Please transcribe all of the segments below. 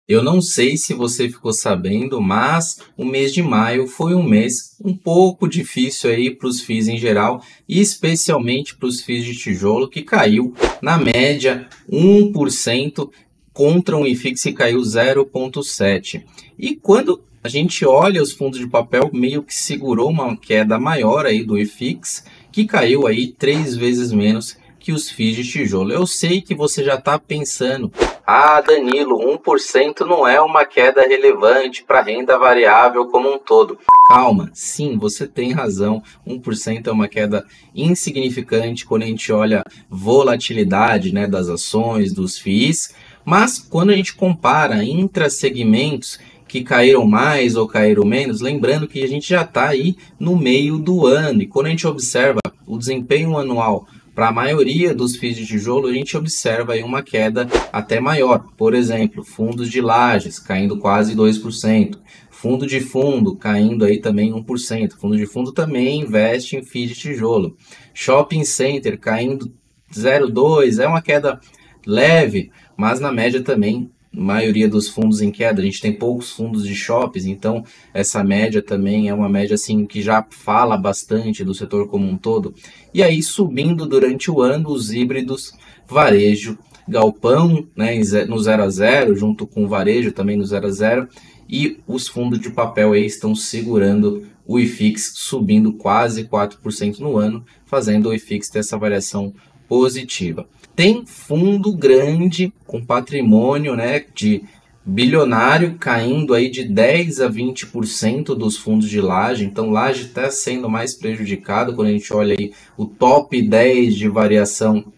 Eu não sei se você ficou sabendo, mas o mês de maio foi um mês um pouco difícil aí para os FIIs em geral, e especialmente para os FIIs de tijolo, que caiu na média 1% contra um IFIX que caiu 0,7%. E quando a gente olha os fundos de papel, meio que segurou uma queda maior aí do IFIX, que caiu aí 3 vezes menos que os FIIs de tijolo. Eu sei que você já está pensando: ah, Danilo, 1% não é uma queda relevante para a renda variável como um todo. Calma, sim, você tem razão. 1% é uma queda insignificante quando a gente olha volatilidade, né, das ações, dos FIIs. Mas quando a gente compara intra-segmentos que caíram mais ou caíram menos, lembrando que a gente já está aí no meio do ano. E quando a gente observa o desempenho anual para a maioria dos FIIs de tijolo, a gente observa aí uma queda até maior. Por exemplo, fundos de lajes caindo quase 2%. Fundo de fundo caindo aí também 1%. Fundo de fundo também investe em FII de tijolo. Shopping Center caindo 0,2%. É uma queda leve, mas na média também maioria dos fundos em queda. A gente tem poucos fundos de shoppings, então essa média também é uma média assim que já fala bastante do setor como um todo. E aí subindo durante o ano os híbridos, varejo, galpão, né, no 0 a 0, junto com o varejo também no 0 a 0, e os fundos de papel aí estão segurando o IFIX, subindo quase 4% no ano, fazendo o IFIX ter essa variação positiva. Tem fundo grande com patrimônio, né, de bilionário caindo aí de 10 a 20% dos fundos de laje. Então laje está sendo mais prejudicado quando a gente olha aí o top 10 de variação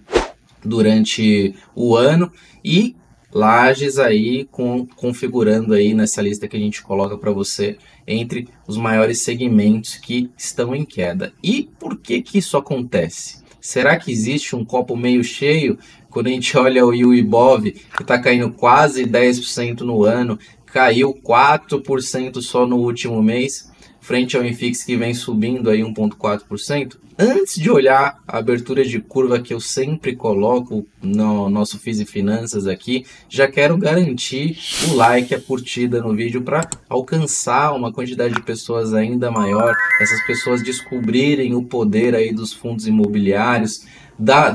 durante o ano, e lajes aí configurando aí nessa lista que a gente coloca para você entre os maiores segmentos que estão em queda. E por que que isso acontece? Será que existe um copo meio cheio quando a gente olha o Ibov, que está caindo quase 10% no ano, caiu 4% só no último mês, frente ao IFIX que vem subindo aí 1,4%? Antes de olhar a abertura de curva que eu sempre coloco no nosso FIIs e Finanças aqui, já quero garantir o like, a curtida no vídeo para alcançar uma quantidade de pessoas ainda maior, essas pessoas descobrirem o poder aí dos fundos imobiliários,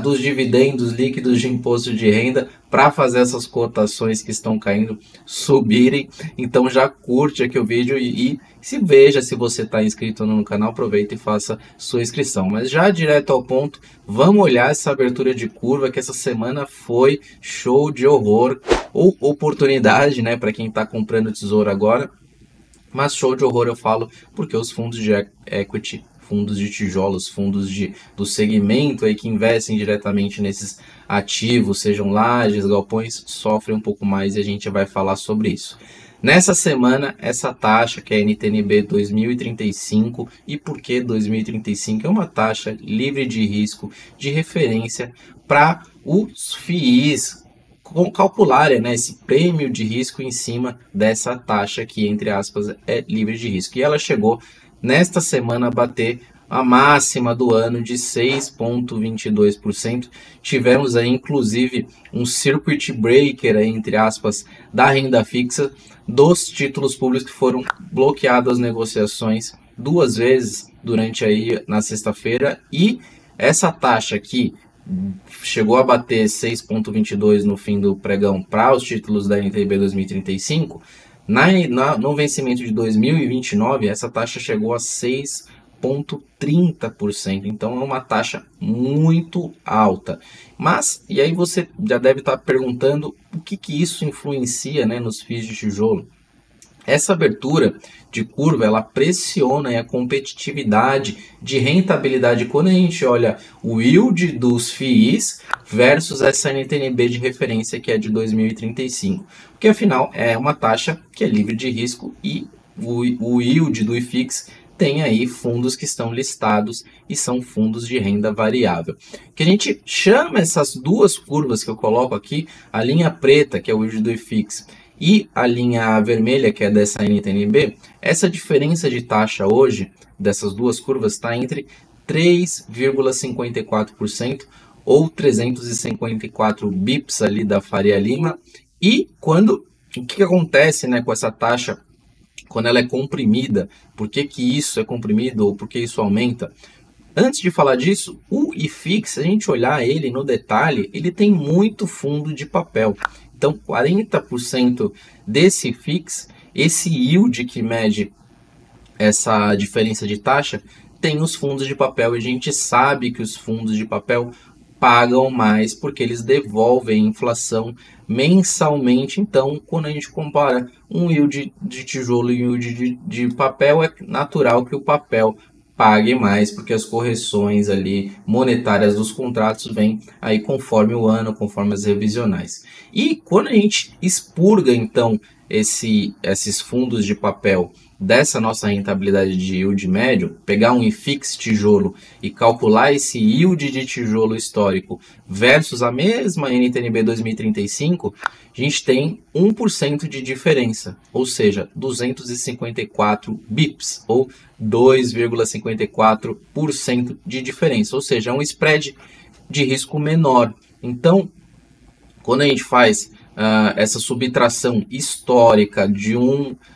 dos dividendos líquidos de imposto de renda, para fazer essas cotações que estão caindo subirem. Então já curte aqui o vídeo e se veja se você está inscrito no canal, aproveita e faça sua inscrição. Mas já direto ao ponto, vamos olhar essa abertura de curva que essa semana foi show de horror, ou oportunidade, né, para quem está comprando tesouro agora. Mas show de horror eu falo porque os fundos de equity, fundos de tijolos, fundos do segmento aí que investem diretamente nesses ativos, sejam lajes, galpões, sofrem um pouco mais, e a gente vai falar sobre isso. Nessa semana, essa taxa, que é a NTNB 2035, e por que 2035? É uma taxa livre de risco, de referência para os FIIs calcularem, né, esse prêmio de risco em cima dessa taxa que, entre aspas, é livre de risco. E ela chegou nesta semana a bater a máxima do ano de 6,22%. Tivemos aí, inclusive, um circuit breaker, aí, entre aspas, da renda fixa, dos títulos públicos, que foram bloqueadas as negociações 2 vezes durante aí na sexta-feira. E essa taxa aqui chegou a bater 6,22 no fim do pregão para os títulos da NTNB 2035. No vencimento de 2029, essa taxa chegou a 6,30%. Então é uma taxa muito alta. Mas, e aí você já deve estar perguntando o que isso influencia, né, nos FIIs de tijolo. Essa abertura de curva, ela pressiona a competitividade de rentabilidade quando a gente olha o yield dos FIIs versus essa NTNB de referência que é de 2035. Porque afinal é uma taxa que é livre de risco, e o yield do IFIX tem aí fundos que estão listados e são fundos de renda variável. Que a gente chama essas duas curvas que eu coloco aqui, a linha preta, que é o yield do IFIX, e a linha vermelha, que é dessa NTNB, essa diferença de taxa hoje, dessas duas curvas, está entre 3,54% ou 354 bips ali da Faria Lima. E quando O que acontece, né, com essa taxa quando ela é comprimida? Por que que isso é comprimido ou por que isso aumenta? Antes de falar disso, o IFIX, se a gente olhar ele no detalhe, ele tem muito fundo de papel. Então, 40% desse IFIX, esse yield que mede essa diferença de taxa, tem os fundos de papel, e a gente sabe que os fundos de papel pagam mais porque eles devolvem a inflação mensalmente. Então, quando a gente compara um yield de tijolo e um yield de papel, é natural que o papel pague mais, porque as correções ali monetárias dos contratos vêm aí conforme o ano, conforme as revisionais. E quando a gente expurga então esses fundos de papel dessa nossa rentabilidade de yield médio, pegar um IFIX tijolo e calcular esse yield de tijolo histórico versus a mesma NTNB 2035, a gente tem 1% de diferença, ou seja, 254 bips, ou 2,54% de diferença, ou seja, é um spread de risco menor. Então, quando a gente faz essa subtração histórica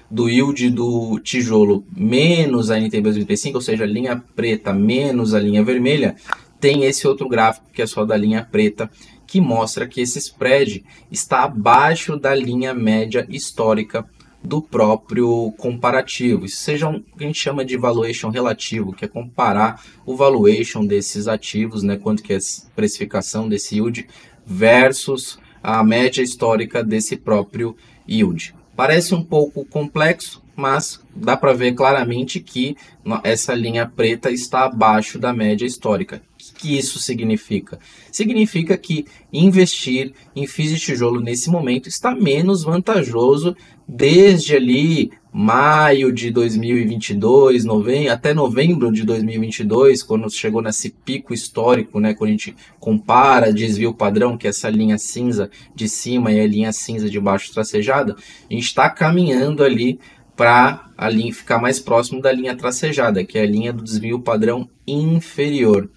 do yield do tijolo menos a NTNB 2035, ou seja, a linha preta menos a linha vermelha, tem esse outro gráfico que é só da linha preta, que mostra que esse spread está abaixo da linha média histórica do próprio comparativo. Isso seja o que a gente chama de valuation relativo, que é comparar o valuation desses ativos, né, quanto que é a precificação desse yield versus a média histórica desse próprio yield. Parece um pouco complexo, mas dá para ver claramente que essa linha preta está abaixo da média histórica. O que isso significa? Significa que investir em FIIs de tijolo nesse momento está menos vantajoso desde ali maio de 2022, até novembro de 2022, quando chegou nesse pico histórico, né, quando a gente compara desvio padrão, que é essa linha cinza de cima e a linha cinza de baixo tracejada, a gente está caminhando ali para a linha ficar mais próximo da linha tracejada, que é a linha do desvio padrão inferior.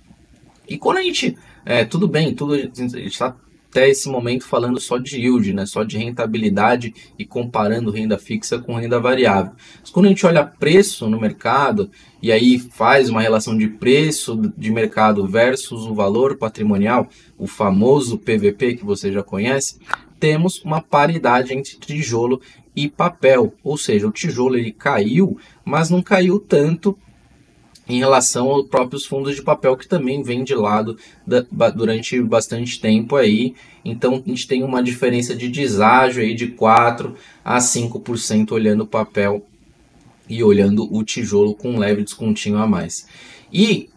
E quando a gente, tudo bem, a gente está até esse momento falando só de yield, né, só de rentabilidade e comparando renda fixa com renda variável. Mas quando a gente olha preço no mercado e aí faz uma relação de preço de mercado versus o valor patrimonial, o famoso PVP que você já conhece, temos uma paridade entre tijolo e papel, ou seja, o tijolo ele caiu, mas não caiu tanto em relação aos próprios fundos de papel, que também vem de lado durante bastante tempo aí. Então a gente tem uma diferença de deságio aí de 4 a 5% olhando o papel e olhando o tijolo com um leve descontinho a mais. E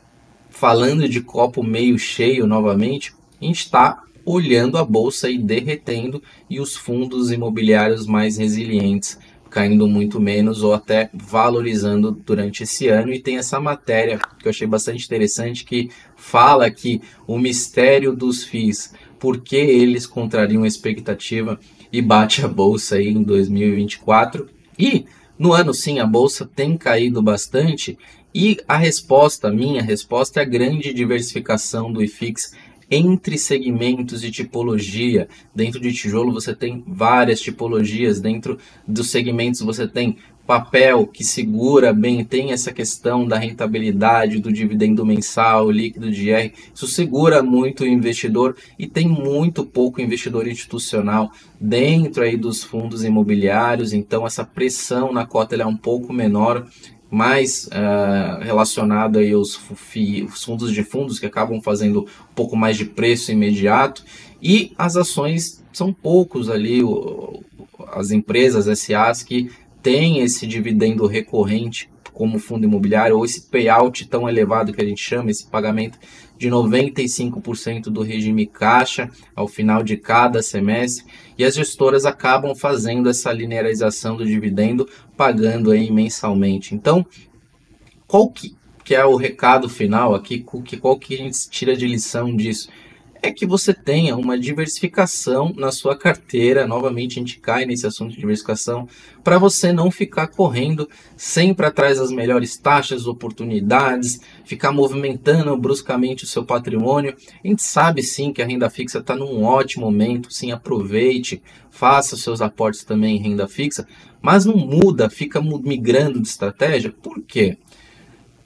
falando de copo meio cheio novamente, a gente está olhando a bolsa aí derretendo e os fundos imobiliários mais resilientes caindo muito menos ou até valorizando durante esse ano. E tem essa matéria que eu achei bastante interessante, que fala que o mistério dos FIIs, por que eles contrariam a expectativa e bate a bolsa aí em 2024. E no ano sim, a bolsa tem caído bastante, e minha resposta é a grande diversificação do IFIX entre segmentos e tipologia. Dentro de tijolo você tem várias tipologias, dentro dos segmentos você tem papel que segura bem, tem essa questão da rentabilidade, do dividendo mensal, líquido de IR, isso segura muito o investidor, e tem muito pouco investidor institucional dentro aí dos fundos imobiliários, então essa pressão na cota ela é um pouco menor, mais relacionado aí aos fundos de fundos, que acabam fazendo um pouco mais de preço imediato, e as ações são poucos ali, as empresas SAs que têm esse dividendo recorrente como fundo imobiliário, ou esse payout tão elevado que a gente chama, esse pagamento de 95% do regime caixa ao final de cada semestre, e as gestoras acabam fazendo essa linearização do dividendo, pagando aí mensalmente. Então, qual que é o recado final aqui, qual que a gente tira de lição disso? é que você tenha uma diversificação na sua carteira. Novamente, a gente cai nesse assunto de diversificação, para você não ficar correndo sempre atrás das melhores taxas, oportunidades, ficar movimentando bruscamente o seu patrimônio. A gente sabe sim que a renda fixa está num ótimo momento, sim, aproveite, faça seus aportes também em renda fixa, mas não muda, fica migrando de estratégia. Por quê?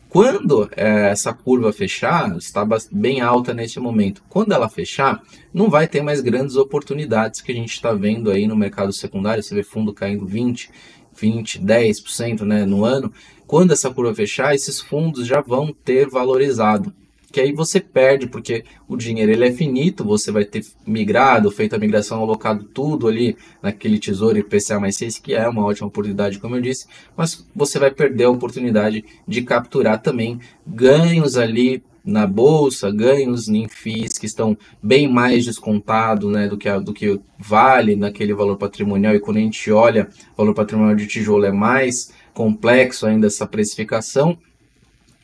Quando essa curva fechar, está bem alta nesse momento. Quando ela fechar, não vai ter mais grandes oportunidades que a gente está vendo aí no mercado secundário. Você vê fundo caindo 10%, né, no ano. Quando essa curva fechar, esses fundos já vão ter valorizado. Que aí você perde, porque o dinheiro ele é finito, você vai ter migrado, feito a migração, alocado tudo ali naquele tesouro IPCA+6, que é uma ótima oportunidade, como eu disse, mas você vai perder a oportunidade de capturar também ganhos ali na bolsa, ganhos em FIIs que estão bem mais descontados, né, do que vale naquele valor patrimonial. E quando a gente olha o valor patrimonial de tijolo, é mais complexo ainda essa precificação.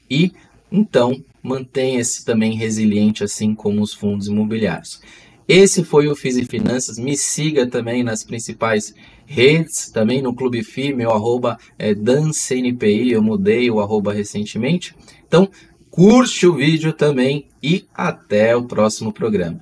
E então mantenha-se também resiliente, assim como os fundos imobiliários. Esse foi o FIIs e Finanças. Me siga também nas principais redes, também no Clube FI, meu arroba é DanCNPI, eu mudei o arroba recentemente. Então, curte o vídeo também e até o próximo programa.